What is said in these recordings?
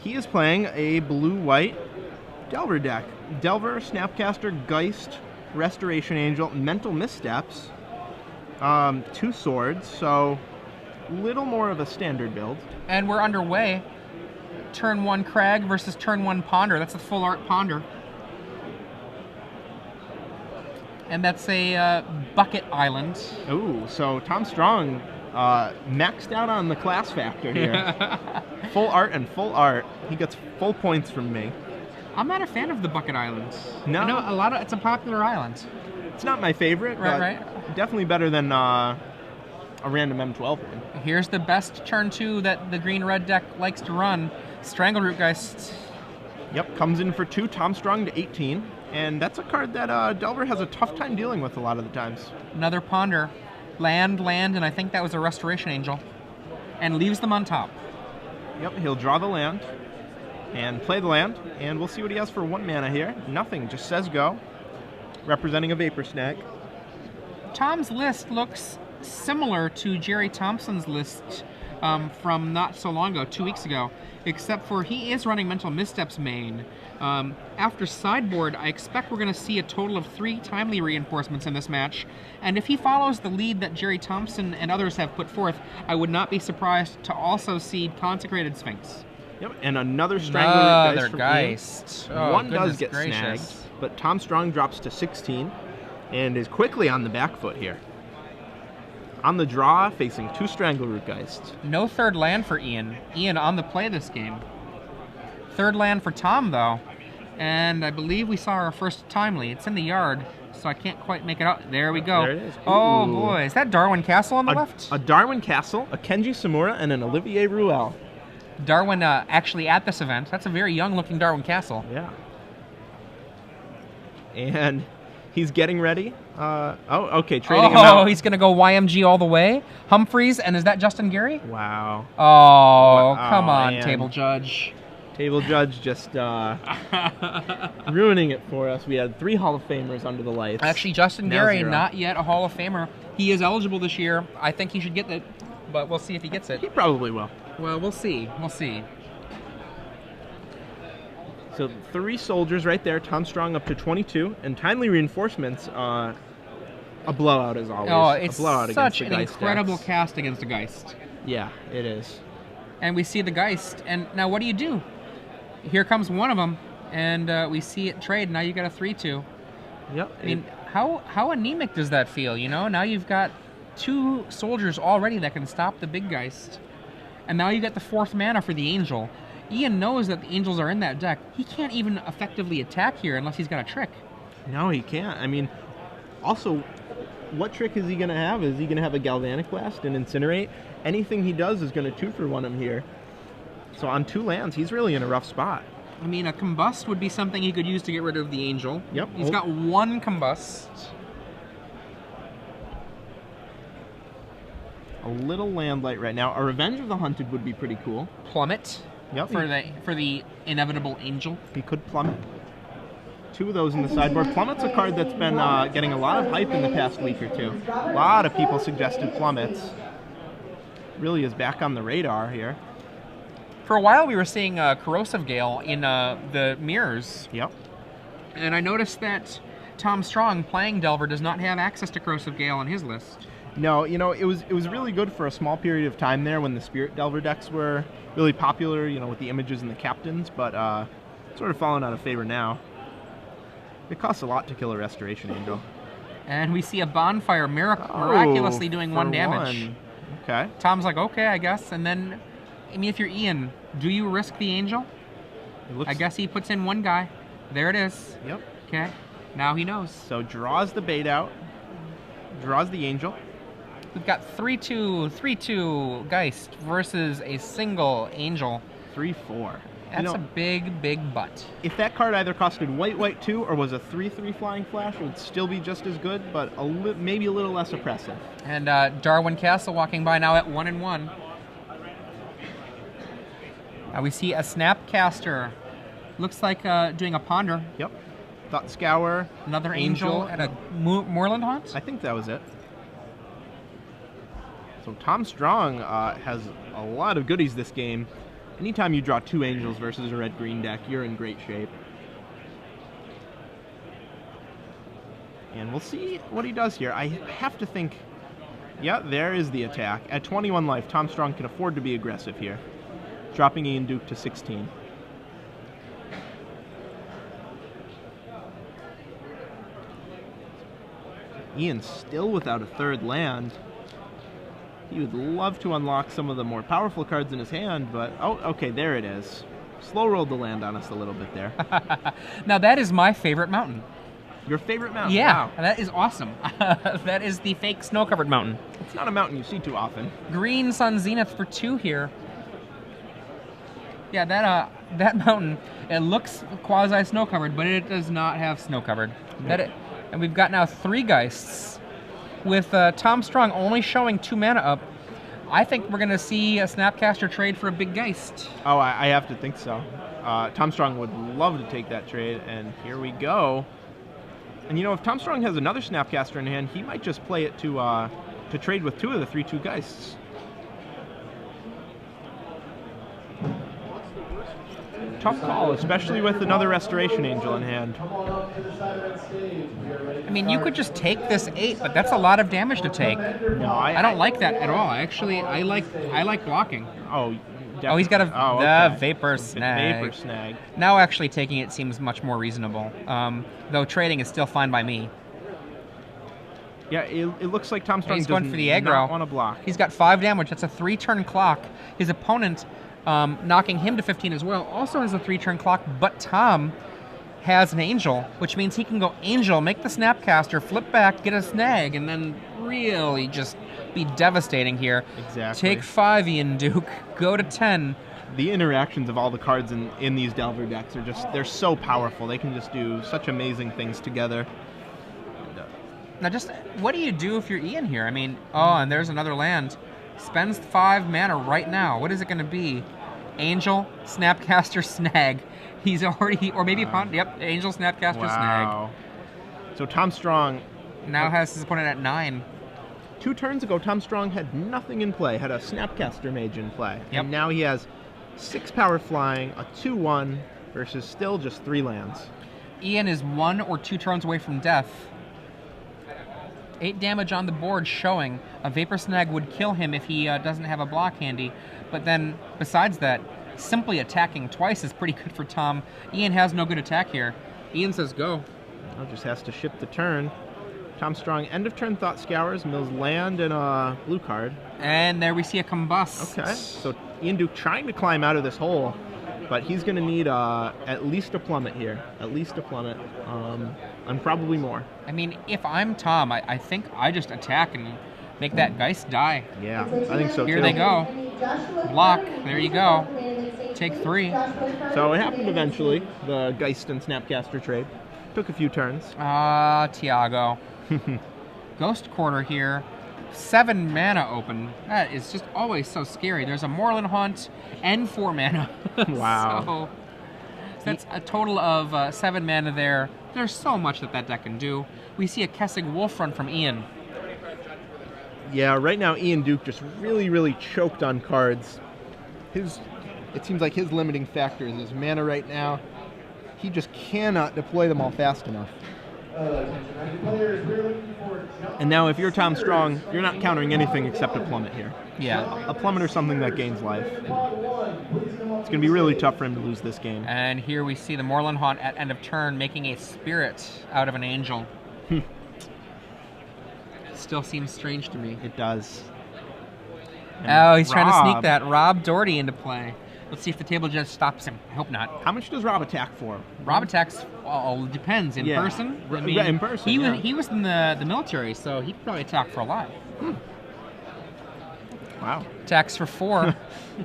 He is playing a blue-white Delver deck. Delver, Snapcaster, Geist, Restoration Angel, Mental Missteps, 2 swords, so little more of a standard build. And we're underway. Turn 1 Crag versus turn 1 Ponder. That's a full art Ponder. And that's a Bucket Island. Ooh, so Tom Strong maxed out on the class factor here. Full art and full art. He gets full points from me. I'm not a fan of the Bucket Island. No, I know it's a popular island. It's not my favorite, but definitely better than a random M12 one. Here's the best turn 2 that the green-red deck likes to run. Strangleroot Geist. Yep, comes in for 2, Tom Strong to 18. And that's a card that Delver has a tough time dealing with a lot of the times. Another Ponder. Land, and I think that was a Restoration Angel. And leaves them on top. Yep, he'll draw the land and play the land, and we'll see what he has for 1 mana here. Nothing, just says go. Representing a Vapor Snag. Tom's list looks similar to Jerry Thompson's list from not so long ago, 2 weeks ago, except for he is running Mental Missteps main. After sideboard, I expect we're going to see a total of 3 timely reinforcements in this match, and if he follows the lead that Jerry Thompson and others have put forth, I would not be surprised to also see Consecrated Sphinx. Yep, and another Strangleroot Geist. Oh, 1 does get snagged, but Tom Strong drops to 16 and is quickly on the back foot here. On the draw, facing 2 Strangleroot Geists. No third land for Ian. Ian on the play this game. Third land for Tom, though. And I believe we saw our first timely. It's in the yard, so I can't quite make it out. There we go. There it is. Oh, boy. Is that Darwin Castle on the left? A Darwin Castle, a Kenji Samura, and an Olivier Ruel. Darwin actually at this event. That's a very young-looking Darwin Castle. Yeah. And he's getting ready. Okay, trading him out. Oh, he's going to go YMG all the way? Humphreys, and is that Justin Gary? Wow. Oh, come on, man. Table Judge. Table Judge just ruining it for us. We had 3 Hall of Famers under the lights. Actually, Justin Gary, not yet a Hall of Famer. He is eligible this year. I think he should get it, but we'll see if he gets it. He probably will. Well, we'll see. We'll see. So 3 soldiers right there. Tom Strong up to 22, and timely reinforcements. A blowout as always. Oh, it's a blowout such against an incredible decks. cast against a Geist. Yeah, it is. And we see the Geist, and now what do? Here comes one of them, and we see it trade. Now you got a 3/2. Yep. I mean, how anemic does that feel? You know, now you've got 2 soldiers already that can stop the big Geist, and now you get the 4th mana for the Angel. Ian knows that the Angels are in that deck. He can't even effectively attack here unless he's got a trick. No, he can't. I mean, also, what trick is he going to have? Is he going to have a Galvanic Blast and Incinerate? Anything he does is going to 2-for-1 him here. So on 2 lands, he's really in a rough spot. I mean, a Combust would be something he could use to get rid of the Angel. Yep. He's got 1 Combust. A little Landlight right now. A Revenge of the Hunted would be pretty cool. Plummet. Yep. For the inevitable Angel. He could Plummet. 2 of those in the sideboard. Plummet's a card that's been getting a lot of hype in the past week or 2. A lot of people suggested Plummets. Really is back on the radar here. For a while, we were seeing Corrosive Gale in the mirrors. Yep. And I noticed that Tom Strong, playing Delver, does not have access to Corrosive Gale on his list. No, you know, it was really good for a small period of time there when the Spirit Delver decks were really popular, you know, with the images and the captains, but sort of fallen out of favor now. It costs a lot to kill a Restoration Angel. And we see a Bonfire miraculously doing 1 damage. Okay. Tom's like, okay, I guess. And then, I mean, if you're Ian, do you risk the Angel? I guess he puts in 1 guy. There it is. Yep. Okay. Now he knows. So draws the bait out. Draws the Angel. We've got 3/2 Geist versus a single Angel. 3/4. That's a big, big butt. If that card either costed white 2 or was a 3/3 Flying Flash, it would still be just as good, but maybe a little less oppressive. And Darwin Castle walking by now at 1/1. We see a Snapcaster. Looks like doing a Ponder. Yep. Thought Scour. Another Angel and a Moorland Haunt? I think that was it. So Tom Strong has a lot of goodies this game. Anytime you draw 2 Angels versus a red-green deck, you're in great shape. And we'll see what he does here. I have to think... Yeah, there is the attack. At 21 life, Tom Strong can afford to be aggressive here, dropping Ian Duke to 16. Ian's still without a third land. He would love to unlock some of the more powerful cards in his hand, but... Oh, okay, there it is. Slow rolled the land on us a little bit there. Now, that is my favorite mountain. Your favorite mountain? Yeah, wow. That is awesome. That is the fake snow-covered mountain. It's not a mountain you see too often. Green Sun Zenith for 2 here. Yeah, that mountain, it looks quasi-snow-covered, but it does not have snow-covered. Nope. And we've got now 3 Geists. With Tom Strong only showing 2 mana up, I think we're going to see a Snapcaster trade for a big Geist. Oh, I have to think so. Tom Strong would love to take that trade, and here we go. And you know, if Tom Strong has another Snapcaster in hand, he might just play it to trade with 2 of the 3/2 Geists. Tough call, especially with another Restoration Angel in hand. I mean, you could just take this 8, but that's a lot of damage to take. No, I don't like that at all. Actually, I like blocking. Oh, definitely. Oh, he's got okay. Vapor Snag. Vapor Snag. Now actually taking it seems much more reasonable, though trading is still fine by me. Yeah, it looks like Tom Strong He's going for the aggro. Not want to block. He's got 5 damage. That's a 3-turn clock. His opponent, knocking him to 15 as well, also has a 3-turn clock, but Tom has an Angel, which means he can go Angel, make the Snapcaster, flip back, get a snag, and then really just be devastating here. Exactly. Take 5, Ian Duke. Go to 10. The interactions of all the cards in these Delver decks are just, they're so powerful. They can just do such amazing things together. Now just, what do you do if you're Ian here? I mean, oh, and there's another land. Spends 5 mana right now. What is it going to be? Angel, Snapcaster, Snag. He's already, or maybe Pond, yep, Angel, Snapcaster, Wow. So Tom Strong Now has his opponent at 9. 2 turns ago, Tom Strong had nothing in play, had a Snapcaster Mage in play. Yep. And now he has 6 power flying, a 2/1, versus still just 3 lands. Ian is 1 or 2 turns away from death. 8 damage on the board showing. A Vapor Snag would kill him if he doesn't have a block handy. But then, besides that, simply attacking twice is pretty good for Tom. Ian has no good attack here. Ian says go. Well, just has to ship the turn. Tom Strong, end of turn Thought Scours, mills land and a blue card. And there we see a Combust. Okay, so Ian Duke trying to climb out of this hole, but he's going to need at least a plummet here. At least a plummet, and probably more. I mean, if I'm Tom, I think I just attack and make that Geist die. Yeah, I think so too. Here they go. Block. There you go. Take 3. So it happened eventually, the Geist and Snapcaster trade. Took a few turns. Tiago. Ghost Quarter here. 7 mana open. That is just always so scary. There's a Moorland Haunt and 4 mana. Wow. So that's a total of 7 mana there. There's so much that deck can do. We see a Kessig Wolf run from Ian. Yeah, right now Ian Duke just really choked on cards. It seems like his limiting factor is his mana right now. He just cannot deploy them all fast enough. And now if you're Tom Strong, you're not countering anything except a plummet here. Yeah. A plummet or something that gains life. It's going to be really tough for him to lose this game. And here we see the Moorland Haunt at end of turn making a spirit out of an angel. Still seems strange to me. It does. And he's trying to sneak that Rob Doherty into play. Let's see if the table judge stops him. I hope not. How much does Rob attack for? Rob attacks, well, depends. In person? I mean, in person, he was in the military, so he could probably attack for a lot. Wow. Attacks for 4.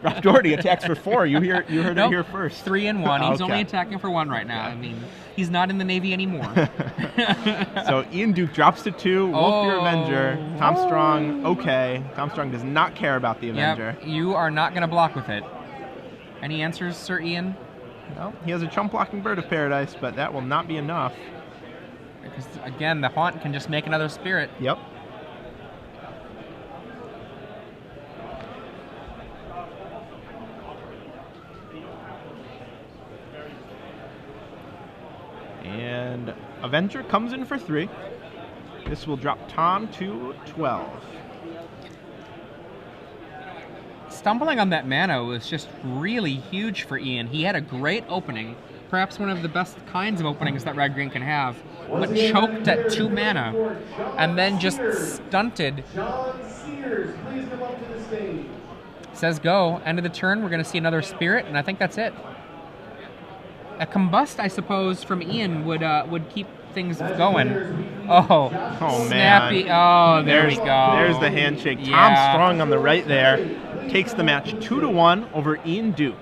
Rob Doherty attacks for 4. You heard it here first. 3 and 1. He's Okay. only attacking for 1 right now. I mean, he's not in the Navy anymore. So Ian Duke drops to 2. Wolf your Avenger. Tom Strong, okay. Tom Strong does not care about the Avenger. Yep, you are not going to block with it. Any answers, Sir Ian? Well, he has a chump blocking Bird of Paradise, but that will not be enough. Because, again, the Haunt can just make another spirit. Yep. And Avenger comes in for 3. This will drop Tom to 12. Stumbling on that mana was just really huge for Ian. He had a great opening, perhaps one of the best kinds of openings that Red Green can have, but choked at 2 mana, and then just stunted. Says go. End of the turn, we're going to see another Spirit, and I think that's it. A Combust, I suppose, from Ian would keep things going. Oh, snappy. Man. Oh, there we go. There's the handshake. Yeah. Tom Strong on the right there takes the match 2-1 over Ian Duke.